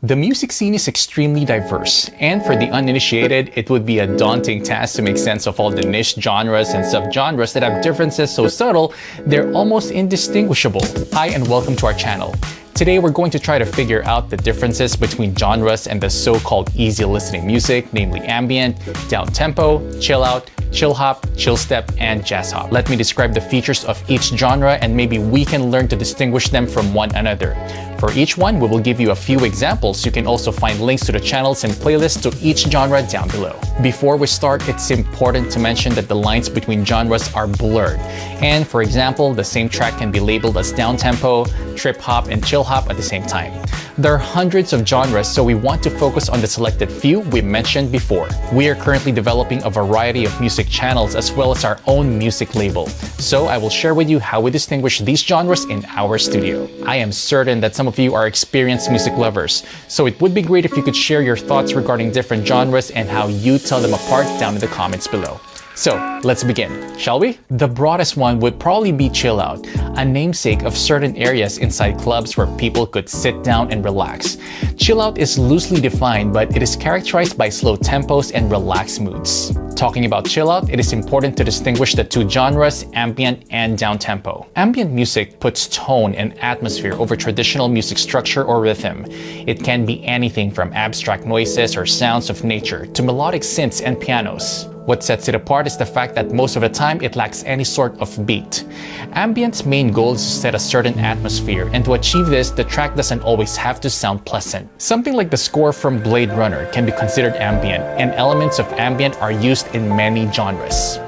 The music scene is extremely diverse, and for the uninitiated, it would be a daunting task to make sense of all the niche genres and subgenres that have differences so subtle, they're almost indistinguishable. Hi and welcome to our channel. Today we're going to try to figure out the differences between genres and the so-called easy listening music, namely ambient, downtempo, chillout, chillhop, chillstep, and jazzhop. Let me describe the features of each genre and maybe we can learn to distinguish them from one another. For each one, we will give you a few examples. You can also find links to the channels and playlists to each genre down below. Before we start, it's important to mention that the lines between genres are blurred. And for example, the same track can be labeled as downtempo, TripHop, and Chillhop at the same time. There are hundreds of genres, so we want to focus on the selected few we mentioned before. We are currently developing a variety of music channels as well as our own music label. So I will share with you how we distinguish these genres in our studio. I am certain that some of you are experienced music lovers, so it would be great if you could share your thoughts regarding different genres and how you tell them apart down in the comments below. So let's begin, shall we? The broadest one would probably be Chillout, a namesake of certain areas inside clubs where people could sit down and relax. Chillout is loosely defined, but it is characterized by slow tempos and relaxed moods. Talking about chillout, it is important to distinguish the two genres, ambient and downtempo. Ambient music puts tone and atmosphere over traditional music structure or rhythm. It can be anything from abstract noises or sounds of nature to melodic synths and pianos. What sets it apart is the fact that most of the time it lacks any sort of beat. Ambient's main goal is to set a certain atmosphere, and to achieve this, the track doesn't always have to sound pleasant. Something like the score from Blade Runner can be considered ambient, and elements of ambient are used in many genres.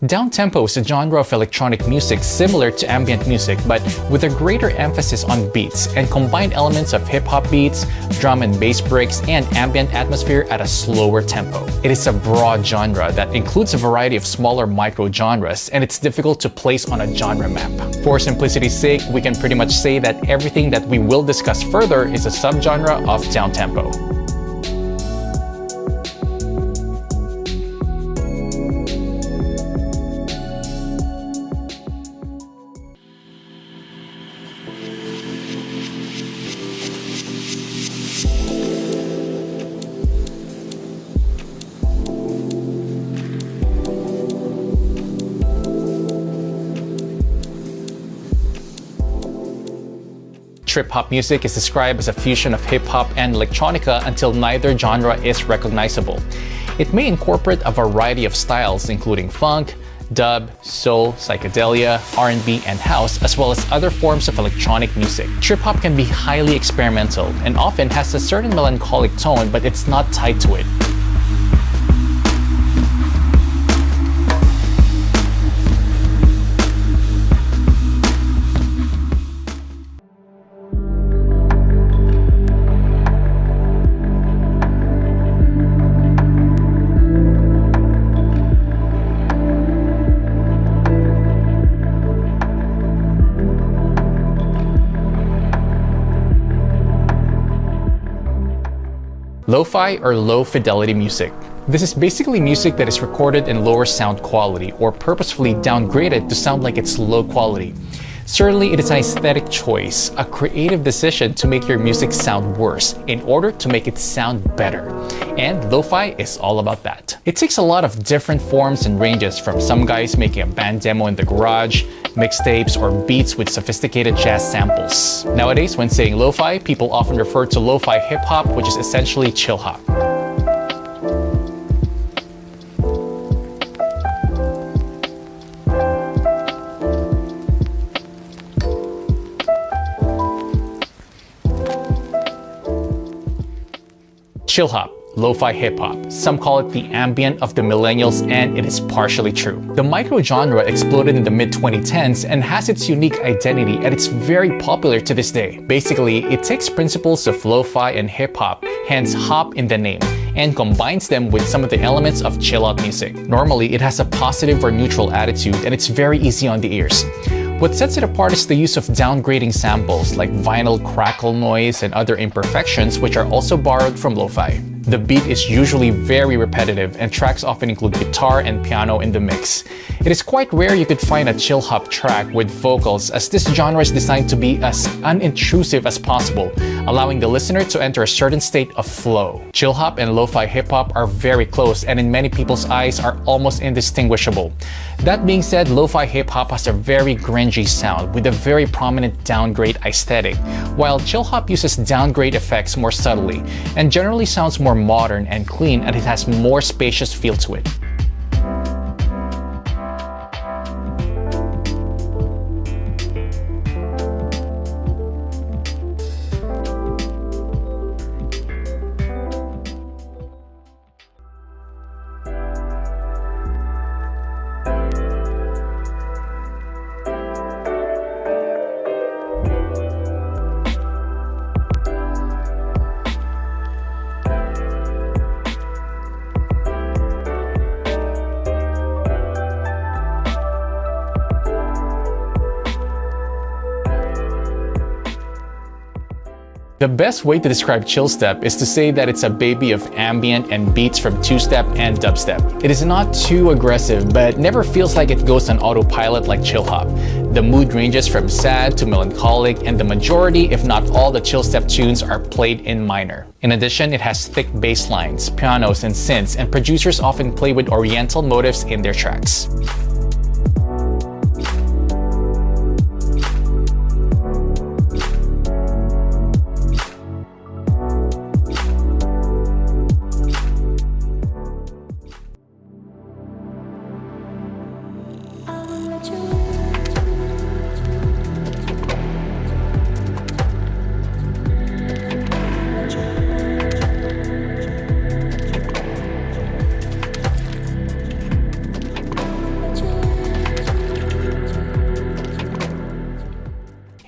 Downtempo is a genre of electronic music similar to ambient music, but with a greater emphasis on beats and combined elements of hip-hop beats, drum and bass breaks, and ambient atmosphere at a slower tempo. It is a broad genre that includes a variety of smaller micro-genres, and it's difficult to place on a genre map. For simplicity's sake, we can pretty much say that everything that we will discuss further is a subgenre of downtempo. Trip-hop music is described as a fusion of hip-hop and electronica until neither genre is recognizable. It may incorporate a variety of styles including funk, dub, soul, psychedelia, R&B, and house, as well as other forms of electronic music. Trip-hop can be highly experimental and often has a certain melancholic tone, but it's not tied to it. Lo-fi or low fidelity music. This is basically music that is recorded in lower sound quality or purposefully downgraded to sound like it's low quality. Certainly, it is an aesthetic choice, a creative decision to make your music sound worse in order to make it sound better. And lo-fi is all about that. It takes a lot of different forms and ranges, from some guys making a band demo in the garage, mixtapes, or beats with sophisticated jazz samples. Nowadays, when saying lo-fi, people often refer to lo-fi hip-hop, which is essentially chill hop. Chillhop, lo-fi hip-hop. Some call it the ambient of the millennials, and it is partially true. The micro-genre exploded in the mid-2010s and has its unique identity, and it's very popular to this day. Basically, it takes principles of lo-fi and hip-hop, hence hop in the name. and combines them with some of the elements of chill-out music. Normally, it has a positive or neutral attitude, and it's very easy on the ears. What sets it apart is the use of downgrading samples like vinyl crackle noise and other imperfections, which are also borrowed from lo-fi. The beat is usually very repetitive, and tracks often include guitar and piano in the mix. It is quite rare you could find a chill hop track with vocals, as this genre is designed to be as unintrusive as possible, allowing the listener to enter a certain state of flow. Chill hop and lo-fi hip-hop are very close, and in many people's eyes are almost indistinguishable. That being said, lo-fi hip-hop has a very grungy sound with a very prominent downgrade aesthetic, while chill hop uses downgrade effects more subtly and generally sounds more modern and clean, and it has more spacious feel to it. The best way to describe Chillstep is to say that it's a baby of ambient and beats from two-step and dubstep. It is not too aggressive, but never feels like it goes on autopilot like Chillhop. The mood ranges from sad to melancholic, and the majority, if not all, the Chillstep tunes are played in minor. In addition, it has thick bass lines, pianos, and synths, and producers often play with oriental motifs in their tracks.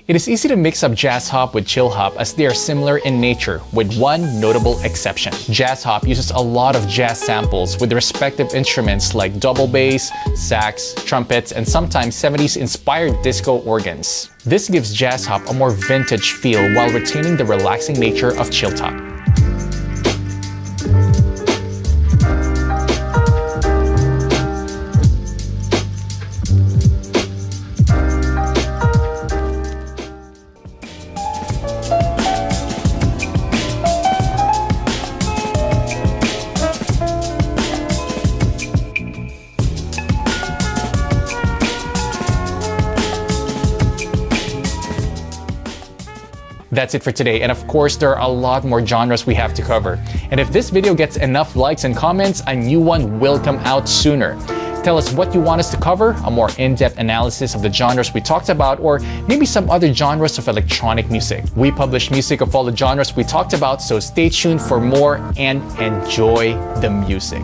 It is easy to mix up Jazzhop with Chillhop, as they are similar in nature, with one notable exception. Jazzhop uses a lot of jazz samples with the respective instruments like double bass, sax, trumpets, and sometimes 70s inspired disco organs. This gives Jazzhop a more vintage feel while retaining the relaxing nature of Chillhop. That's it for today, and of course there are a lot more genres we have to cover. And if this video gets enough likes and comments, a new one will come out sooner. Tell us what you want us to cover, a more in-depth analysis of the genres we talked about, or maybe some other genres of electronic music. We publish music of all the genres we talked about, so stay tuned for more and enjoy the music.